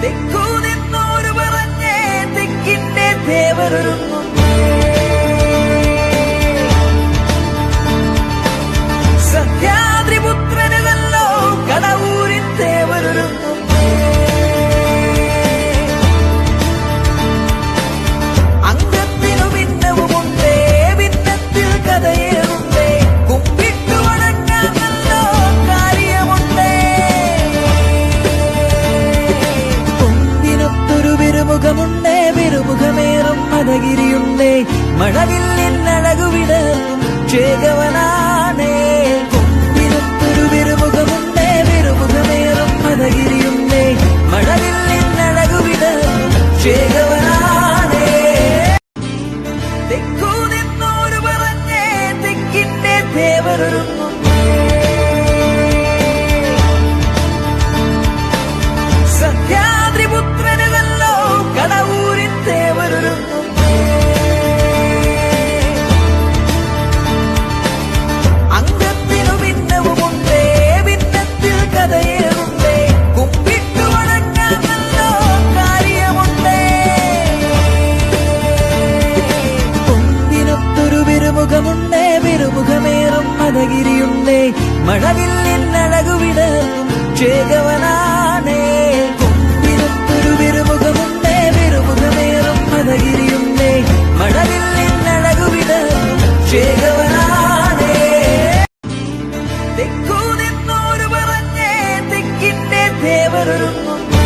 തെക്കു നിന്നോരു പറഞ്ഞേ തെക്കിന്റെ ദേവരൊരുങ്ങുന്നു. സഹ്യാദ്രിപുത്രനല്ലോ കടവൂരിൻ ദേവരൊരുങ്ങുന്നു. അംഗത്തിനു ഭിന്നവുമുണ്ടേ, ഭിന്നത്തിൽ കഥയേറുണ്ടേ, കുമ്പിട്ടു വണങ്ങാമല്ലോ കാര്യമുണ്ടേ. കൊമ്പിനൊത്തൊരു വിരുമുഖമുണ്ടേ, വിരുമുഖമേറും മദഗിരിയുണ്ടേ, മഴവില്ലിനഴകുവിടർത്തും ചേകവനാണേ. കൊമ്പിനൊത്തൊരു വിരുമുഖമുണ്ടേ, വിരുമുഖമേറും മദഗിരിയുണ്ടേ, മഴവില്ലിനഴകുവിടർത്തും ചേകവനാണേ. തെക്കു നിന്നോരു പറഞ്ഞേ തെക്കിന്റെ ദേവരൊരുങ്ങുന്നു. സഹ്യാദ്രിപുത്രനല്ലോ കടവൂരിൻ ദേവരൊരുങ്ങുന്നു. അംഗത്തിനു ഭിന്നവുമുണ്ടേ, ഭിന്നത്തിൽ കഥയേറുണ്ടേ, കുമ്പിട്ടു വണങ്ങാമല്ലോ കാര്യമുണ്ടേ. കൊമ്പിനൊത്തൊരു വിരുമുഖമുണ്ടേ, വിരുമുഖമേറും മദഗിരിയുണ്ടേ, മഴവില്ലിനഴകുവിടർത്തും ചേകവനാണേ. കൊമ്പിനൊത്തൊരു വിരുമുഖമുണ്ടേ, വിരുമുഖമേറും മദഗിരിയുണ്ടേ, മഴവില്ലിനഴകുവിടർത്തും ചേകവനാണേ. തെക്കു നിന്നോരു പറഞ്ഞേ തെക്കിന്റെ ദേവരൊരുങ്ങുന്നു.